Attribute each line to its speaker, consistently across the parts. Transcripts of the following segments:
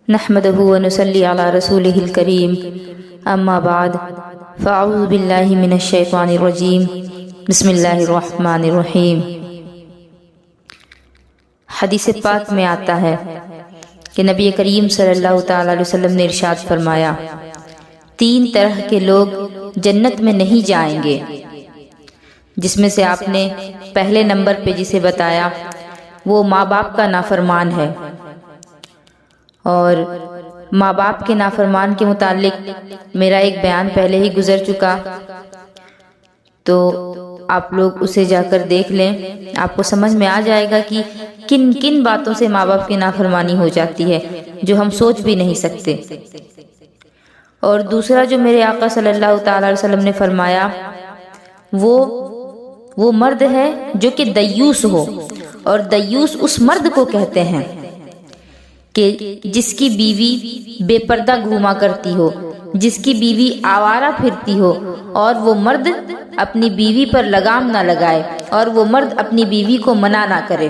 Speaker 1: نحمده ونصلي على رسوله الكريم اما بعد فاعوذ باللہ من الشیطان الرجیم بسم اللہ الرحمن الرحیم۔ حدیث پاک میں آتا ہے کہ نبی کریم صلی اللہ تعالی علیہ وسلم نے ارشاد فرمایا، 3 طرح کے لوگ جنت میں نہیں جائیں گے، جس میں سے آپ نے پہلے نمبر پہ جسے بتایا وہ ماں باپ کا نافرمان ہے۔ اور ماں باپ کے نافرمان کے متعلق میرا ایک بیان پہلے ہی گزر چکا، تو آپ لوگ اسے جا کر دیکھ لیں، آپ کو سمجھ میں آ جائے گا کہ کن کن باتوں سے ماں باپ کی نافرمانی ہو جاتی ہے جو ہم سوچ بھی نہیں سکتے۔ اور دوسرا جو میرے آقا صلی اللہ تعالی علیہ وسلم نے فرمایا وہ مرد ہے جو کہ دیوس ہو، اور دیوس اس مرد کو کہتے ہیں کہ جس کی بیوی بے پردہ گھوما کرتی ہو، جس کی بیوی آوارہ پھرتی ہو، اور وہ مرد اپنی بیوی پر لگام نہ لگائے، اور وہ مرد اپنی بیوی کو منع نہ کرے۔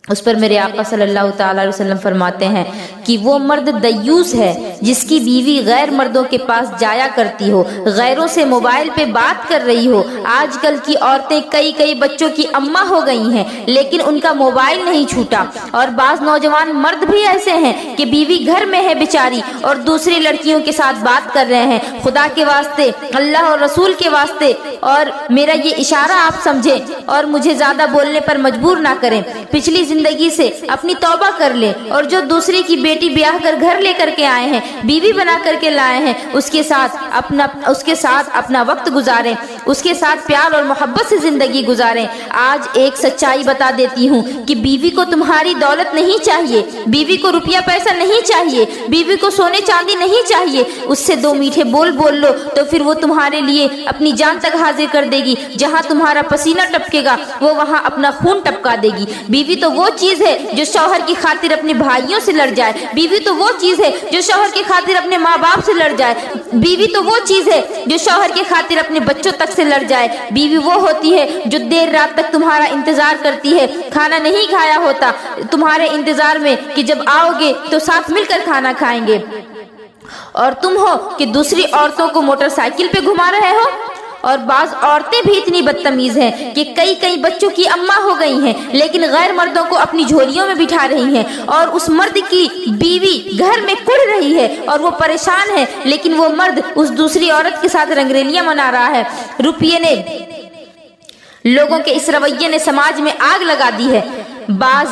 Speaker 1: اس پر میرے آقا صلی اللہ تعالی علیہ وسلم فرماتے ہیں کہ وہ مرد دیوس ہے جس کی بیوی غیر مردوں کے پاس جایا کرتی ہو، غیروں سے موبائل پہ بات کر رہی ہو۔ آج کل کی عورتیں کئی بچوں کی اماں ہو گئی ہیں لیکن ان کا موبائل نہیں چھوٹا، اور بعض نوجوان مرد بھی ایسے ہیں کہ بیوی گھر میں ہے بیچاری اور دوسری لڑکیوں کے ساتھ بات کر رہے ہیں۔ خدا کے واسطے، اللہ اور رسول کے واسطے، اور میرا یہ اشارہ آپ سمجھیں اور مجھے زیادہ بولنے پر مجبور نہ کریں، پچھلی زندگی سے اپنی توبہ کر لیں، اور جو دوسرے کی بیٹی بیاہ کر گھر لے کر کے آئے ہیں، بیوی بنا کر کے لائے ہیں، اس کے ساتھ اپنا وقت گزاریں، اس کے ساتھ پیار اور محبت سے زندگی گزاریں۔ آج ایک سچائی بتا دیتی ہوں کہ بیوی کو تمہاری دولت نہیں چاہیے، بیوی کو روپیہ پیسہ نہیں چاہیے، بیوی کو سونے چاندی نہیں چاہیے، اس سے 2 میٹھے بول لو تو پھر وہ تمہارے لیے اپنی جان تک حاضر کر دے گی۔ جہاں تمہارا پسینہ ٹپکے گا وہ وہاں اپنا خون ٹپکا دے گی۔ بیوی تو وہ چیز ہے جو شوہر کی خاطر اپنے بھائیوں سے لڑ جائے، بیوی تو وہ چیز ہے جو شوہر کی خاطر اپنے ماں باپ سے لڑ جائے، بیوی تو وہ چیز ہے جو شوہر کی خاطر اپنے بچوں تک سے لڑ جائے، بیوی وہ ہوتی ہے جو دیر رات تک تمہارا انتظار کرتی ہے، کھانا نہیں کھایا ہوتا تمہارے انتظار میں کہ جب آؤ گے تو ساتھ مل کر کھانا کھائیں گے، اور تم ہو کہ دوسری عورتوں کو موٹر سائیکل پہ گھما رہے ہو۔ اور بعض عورتیں بھی اتنی بدتمیز ہیں کہ کئی بچوں کی اماں ہو گئی ہیں لیکن غیر مردوں کو اپنی جھولیوں میں بٹھا رہی ہیں، اور اس مرد کی بیوی گھر میں کڑ رہی ہے اور وہ پریشان ہے، لیکن وہ مرد اس دوسری عورت کے ساتھ رنگریلیاں منا رہا ہے۔ روپیے نے، لوگوں کے اس رویے نے سماج میں آگ لگا دی ہے۔ بعض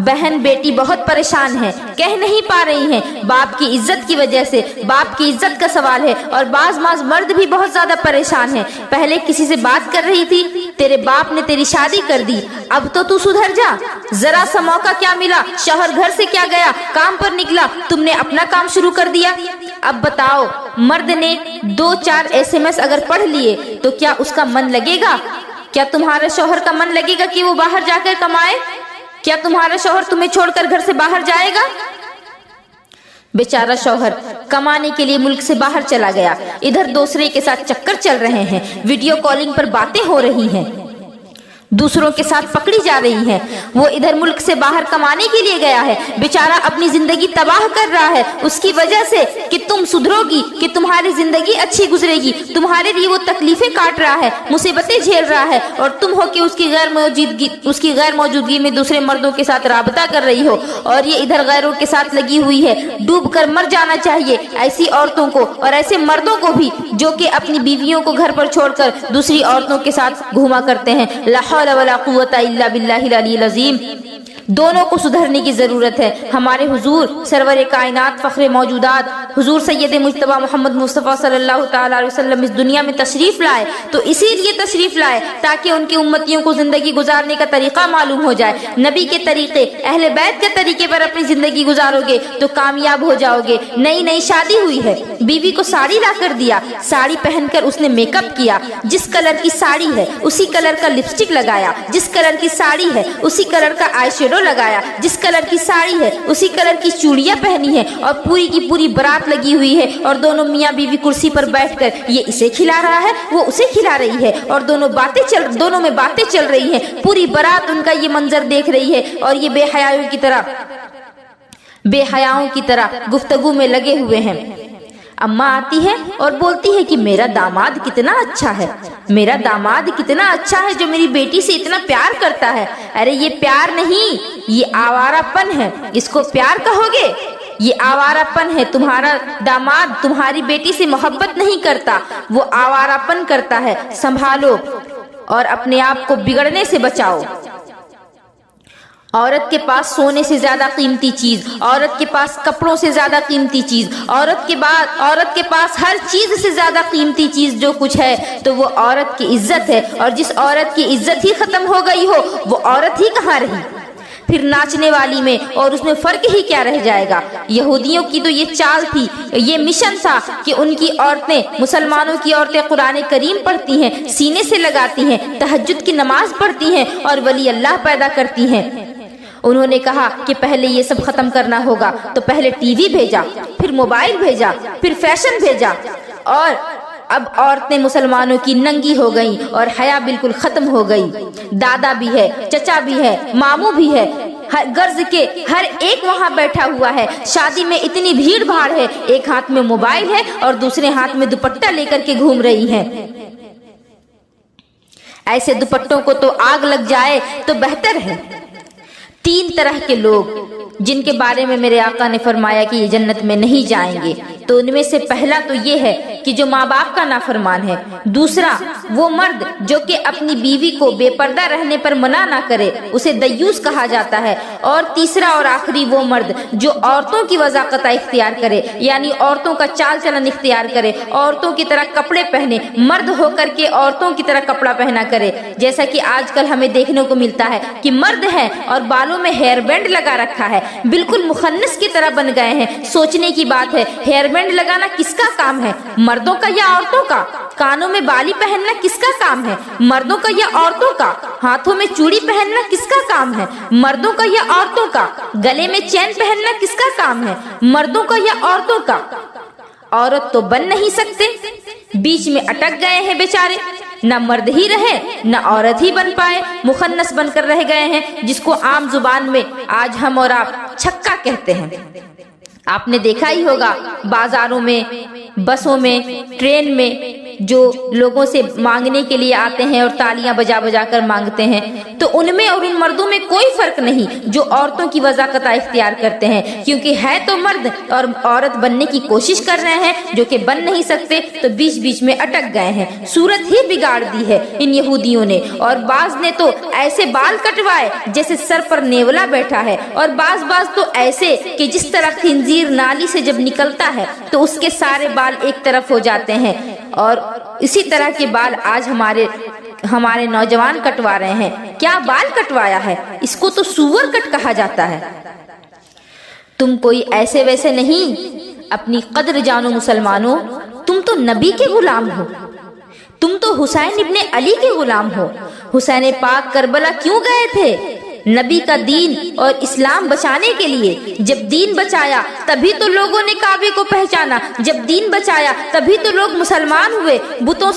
Speaker 1: بہن بیٹی بہت پریشان ہیں، کہہ نہیں پا رہی ہیں، باپ کی عزت کی وجہ سے، باپ کی عزت کا سوال ہے، اور بعض مرد بھی بہت زیادہ پریشان ہیں۔ پہلے کسی سے بات کر رہی تھی، تیرے باپ نے تیری شادی کر دی، اب تو سدھر جا، ذرا سا موقع کیا ملا، شوہر گھر سے کیا گیا، کام پر نکلا، تم نے اپنا کام شروع کر دیا۔ اب بتاؤ، مرد نے 2-4 SMS اگر پڑھ لیے تو کیا اس کا من لگے گا؟ کیا تمہارے شوہر کا من لگے گا کہ وہ باہر جا کر کمائے؟ کیا تمہارا شوہر تمہیں چھوڑ کر گھر سے باہر جائے گا؟ بیچارہ شوہر کمانے کے لیے ملک سے باہر چلا گیا، ادھر دوسرے کے ساتھ چکر چل رہے ہیں، ویڈیو کالنگ پر باتیں ہو رہی ہیں، دوسروں کے ساتھ پکڑی جا رہی ہیں، وہ ادھر ملک سے باہر کمانے کے لیے گیا ہے، بیچارہ اپنی زندگی تباہ کر رہا ہے اس کی وجہ سے کہ تم سدھرو گی، کہ تمہاری زندگی اچھی گزرے گی، تمہارے لیے وہ تکلیفیں کاٹ رہا ہے، مصیبتیں جھیل رہا ہے، اور تم ہو کہ اس کی غیر موجودگی میں دوسرے مردوں کے ساتھ رابطہ کر رہی ہو، اور یہ ادھر غیروں کے ساتھ لگی ہوئی ہے۔ ڈوب کر مر جانا چاہیے ایسی عورتوں کو اور ایسے مردوں کو بھی جو کہ اپنی بیویوں کو گھر پر چھوڑ کر دوسری عورتوں کے ساتھ گھوما کرتے ہیں۔ لا حول ولا قوت الا باللہ العلی العظیم۔ دونوں کو سدھرنے کی ضرورت ہے۔ ہمارے حضور سرور کائنات فخر موجودات حضور سید مجتبی محمد مصطفیٰ صلی اللہ تعالی علیہ وسلم اس دنیا میں تشریف لائے تو اسی لیے تشریف لائے تاکہ ان کی امتیوں کو زندگی گزارنے کا طریقہ معلوم ہو جائے۔ نبی کے طریقے، اہل بیت کے طریقے پر اپنی زندگی گزارو گے تو کامیاب ہو جاؤ گے۔ نئی شادی ہوئی ہے، بیوی کو ساڑی لا کر دیا، ساڑی پہن کر اس نے میک اپ کیا، جس کلر کی ساڑی ہے اسی کلر کا لپسٹک لگایا، جس کلر کی ساڑی ہے اسی کلر کا آئی شیڈو لگایا، جس کلر کی ساڑی ہے اسی کلر کی چوڑیاں پہنی ہے، اور پوری کی پوری برات لگی ہوئی ہے، اور دونوں میاں بیوی کرسی پر بیٹھ کر یہ اسے کھلا رہا ہے وہ اسے کھلا رہی ہے، اور دونوں میں باتیں چل رہی ہیں، پوری برات ان کا یہ منظر دیکھ رہی ہے، اور یہ بے حیاؤں کی طرح बे हयाओं की तरह गुफ्तगू में लगे हुए हैं। अम्मा आती है और बोलती है कि मेरा दामाद कितना अच्छा है, मेरा दामाद कितना अच्छा है जो मेरी बेटी से इतना प्यार करता है। अरे ये प्यार नहीं, ये आवारापन है। इसको प्यार कहोगे? ये आवारापन है। तुम्हारा दामाद तुम्हारी बेटी से मोहब्बत नहीं करता, वो आवारापन करता है। संभालो और अपने आप को बिगड़ने से बचाओ। औरत के पास सोने से ज्यादा कीमती चीज, औरत के पास कपड़ों से ज्यादा कीमती चीज, औरत के पास हर चीज से ज्यादा कीमती चीज जो कुछ है तो वो औरत की इज्जत है। और जिस औरत की इज्जत ही खत्म हो गई हो वो औरत ही कहाँ रही? फिर नाचने वाली में और उसमें फर्क ही क्या रह जाएगा? यहूदियों की तो ये चाल थी, ये मिशन था कि उनकी औरतें, मुसलमानों की औरतें कुरान करीम पढ़ती हैं, सीने से लगाती हैं, तहज्जुद की नमाज पढ़ती हैं और वली अल्लाह पैदा करती हैं। उन्होंने कहा कि पहले ये सब खत्म करना होगा, तो पहले टीवी भेजा, फिर मोबाइल भेजा, फिर फैशन भेजा, और अब औरतें मुसलमानों की नंगी हो गईं और हया बिल्कुल खत्म हो गई। दादा भी है, चचा भी है, मामू भी है, हर गर्ज के हर एक वहाँ बैठा हुआ है। शादी में इतनी भीड़ भाड़ है, एक हाथ में मोबाइल है और दूसरे हाथ में दुपट्टा लेकर के घूम रही हैं। ऐसे दुपट्टों को तो आग लग जाए तो बेहतर है। 3 तरह के लोग जिनके बारे में मेरे आका ने फरमाया कि ये जन्नत में नहीं जाएंगे, तो उनमें से पहला तो ये है कि जो माँ बाप का नाफरमान है। दूसरा वो मर्द जो कि अपनी बीवी को बेपर्दा रहने पर मना ना करे, उसे दयूस कहा जाता है। और तीसरा और आखिरी वो मर्द जो औरतों की वज़ाकत इख्तियार करे, यानी औरतों का चाल चलन इख्तियार करे, औरतों की तरह कपड़े पहने, मर्द होकर के औरतों की तरह कपड़ा पहना करे। जैसा कि आजकल हमें देखने को मिलता है कि मर्द है और बालों में हेयर बैंड लगा रखा है, बिल्कुल मुखन्नस की तरह बन गए हैं। सोचने की बात है, हेयर बैंड लगाना किसका काम है, मर्दों का या औरतों का? कानों में बाली पहनना किसका काम है, मर्दों का या औरतों का? हाथों में चूड़ी पहनना किसका काम है, मर्दों का या औरतों का? गले में चैन पहनना किसका काम है, मर्दों का या औरतों का? औरत तो बन नहीं सकते, बीच में अटक गए हैं बेचारे। न मर्द ही रहे न औरत ही बन पाए, मुखन्नस बनकर रह गए हैं, जिसको आम जुबान में आज हम और आप छक्का कहते हैं। आपने देखा ही होगा बाजारों में, बसों में, ट्रेन में जो लोगों से मांगने के लिए आते हैं और तालियां बजा बजा कर मांगते हैं, तो उनमें और उन मर्दों में कोई फर्क नहीं जो औरतों की वज़ाकत इख्तियार करते हैं, क्योंकि है तो मर्द और औरत बनने की कोशिश कर रहे हैं, जो कि बन नहीं सकते, तो बीच बीच में अटक गए हैं। सूरत ही बिगाड़ दी है इन यहूदियों ने। और बाज ने तो ऐसे बाल कटवाए जैसे सर पर नेवला बैठा है, और बाज तो ऐसे कि जिस तरह खिंजीर नाली से जब निकलता है तो उसके सारे बाल एक तरफ हो जाते हैं। और इसी तरह के बाल आज हमारे नौजवान कटवा रहे हैं। क्या बाल कटवाया है, इसको तो सूअर कट कहा जाता है। तुम कोई ऐसे वैसे नहीं, अपनी कद्र जानो मुसलमानों, तुम तो नबी के गुलाम हो, तुम तो हुसैन इब्ने अली के गुलाम हो। हुसैन पाक करबला क्यों गए थे? नबी का दीन और इस्लाम बचाने के लिए। जब दीन बचाया तभी तो लोगों ने काबे को पहचाना, जब दीन बचाया तभी तो लोग मुसलमान हुए, बुतों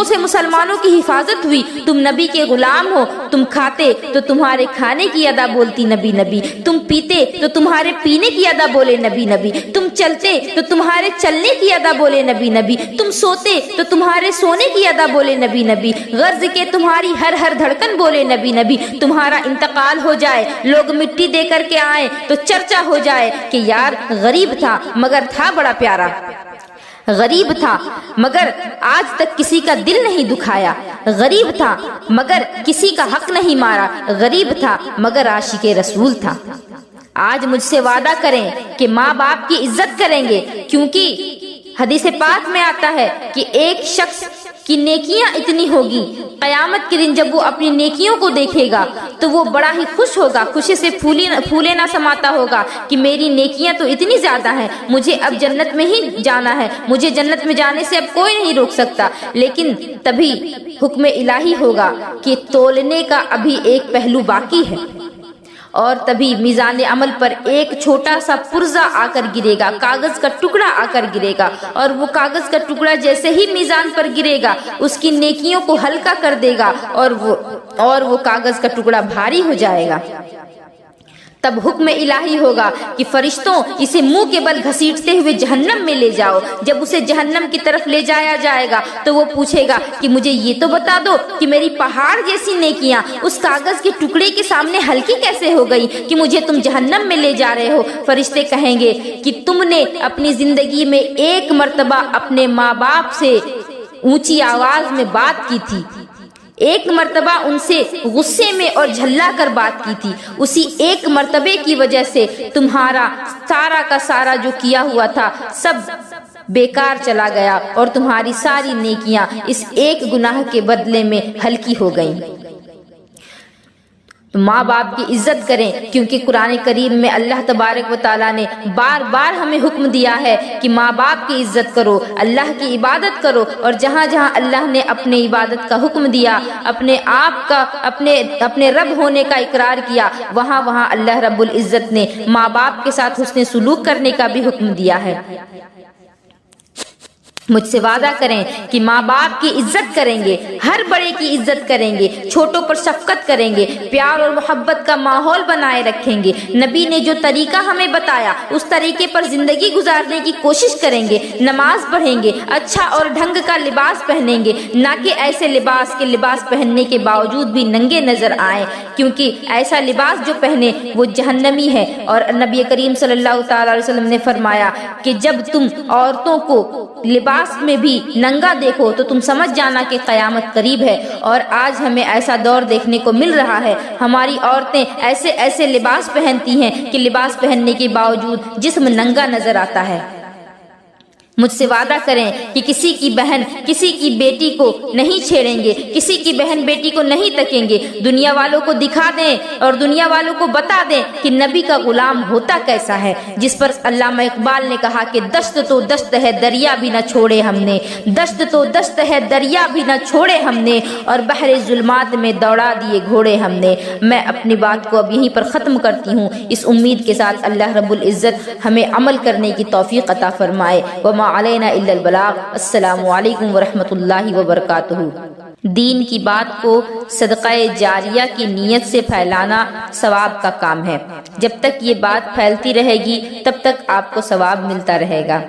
Speaker 1: से मुसलमानों की हिफाजत हुई। तुम नबी के गुलाम हो, तुम खाते तो तुम्हारे खाने की अदा बोलती नबी नबी, तुम पीते तो तुम्हारे पीने की अदा बोले नबी नबी, तुम चलते तो तुम्हारे चलने की अदा बोले नबी नबी, तुम सोते तो तुम्हारे सोने की अदा बोले नबी नबी, गर्ज के तुम्हारी हर धड़कन बोले नबी नबी। तुम्हारा इंतकाल हो जाए, लोग मिट्टी दे करके आए तो चर्चा हो जाए कि यार गरीब था मगर था बड़ा प्यारा, गरीब था मगर आज तक किसी का दिल नहीं दुखाया, गरीब था मगर किसी का हक नहीं मारा, गरीब था मगर आशिके रसूल था। आज मुझसे वादा करें कि माँ बाप की इज्जत करेंगे, क्योंकि हदीस पाक में आता है कि एक शख्स की नेकियां इतनी होगी, कयामत के दिन जब वो अपनी नेकियों को देखेगा तो वो बड़ा ही खुश होगा, खुशी से फूले ना समाता होगा कि मेरी नेकियां तो इतनी ज्यादा हैं, मुझे अब जन्नत में ही जाना है, मुझे जन्नत में जाने से अब कोई नहीं रोक सकता। लेकिन तभी हुक्म इलाही होगा कि तोलने का अभी एक पहलू बाकी है, और तभी मीज़ान अमल पर एक छोटा सा पुर्जा आकर गिरेगा, कागज का टुकड़ा आकर गिरेगा, और वो कागज का टुकड़ा जैसे ही मीज़ान पर गिरेगा उसकी नेकियों को हल्का कर देगा और वो कागज का टुकड़ा भारी हो जाएगा। तब हुक्म इलाही होगा कि फरिश्तों इसे मुंह के बल घसीटते हुए जहन्नम में ले जाओ। जब उसे जहन्नम की तरफ ले जाया जाएगा तो वो पूछेगा कि मुझे ये तो बता दो कि मेरी पहाड़ जैसी नेकियां उस कागज के टुकड़े के सामने हल्की कैसे हो गई कि मुझे तुम जहन्नम में ले जा रहे हो। फरिश्ते कहेंगे कि तुमने अपनी जिंदगी में एक मर्तबा अपने माँ बाप से ऊंची आवाज में बात की थी, एक मर्तबा उनसे गुस्से में और झल्ला कर बात की थी। उसी एक मर्तबे की वजह से तुम्हारा सारा का सारा जो किया हुआ था सब बेकार चला गया और तुम्हारी सारी नेकियां इस एक गुनाह के बदले में हल्की हो गईं। तो माँ बाप की इज्जत करें, क्योंकि कुरान करीम में अल्लाह तबारक व तआला ने बार बार हमें हुक्म दिया है कि माँ बाप की इज्जत करो, अल्लाह की इबादत करो। और जहाँ जहाँ अल्लाह ने अपने इबादत का हुक्म दिया, अपने आप का अपने रब होने का इकरार किया, वहाँ वहाँ अल्लाह रब्बुल इज्जत ने माँ बाप के साथ हुस्ने सुलूक करने का भी हुक्म दिया है। मुझसे वादा करें कि माँ बाप की इज्जत करेंगे, हर बड़े की इज्जत करेंगे, छोटों पर शफकत करेंगे, प्यार और मोहब्बत का माहौल बनाए रखेंगे। नबी ने जो तरीका हमें बताया उस तरीके पर जिंदगी गुजारने की कोशिश करेंगे, नमाज पढ़ेंगे, अच्छा और ढंग का लिबास पहनेंगे, ना कि ऐसे लिबास पहनने के बावजूद भी नंगे नजर आए, क्योंकि ऐसा लिबास जो पहने वो जहन्नमी है। और नबी करीम सल्लल्लाहु अलैहि वसल्लम ने फरमाया कि जब तुम औरतों को लिबास में भी नंगा देखो तो तुम समझ जाना कि कयामत करीब है। और आज हमें ऐसा दौर देखने को मिल रहा है, हमारी औरतें ऐसे ऐसे लिबास पहनती हैं कि लिबास पहनने के बावजूद जिस्म नंगा नजर आता है। मुझसे वादा करें कि किसी की बहन किसी की बेटी को नहीं छेड़ेंगे, किसी की बहन बेटी को नहीं तकेंगे, दुनिया वालों को दिखा दें और दुनिया वालों को बता दें कि नबी का गुलाम होता कैसा है। जिस पर अल्लामा इकबाल ने कहा कि दश्त तो दश्त है दरिया भी न छोड़े हमने, दश्त तो दश्त है दरिया भी न छोड़े हमने, और बहरे जुल्मात में दौड़ा दिए घोड़े हमने। मैं अपनी बात को अब यहीं पर ख़त्म करती हूँ, इस उम्मीद के साथ अल्लाह रब्बुल इज़्ज़त हमें अमल करने की तौफीक अता फरमाए। वमा अलैना इल्लल बलाग। अस्सलामु अलैकुम व रहमतुल्लाहि व बरकातुहू। दीन की बात को सदक़ाए जारिया की नीयत से फैलाना सवाब का काम है। जब तक ये बात फैलती रहेगी तब तक आपको सवाब मिलता रहेगा।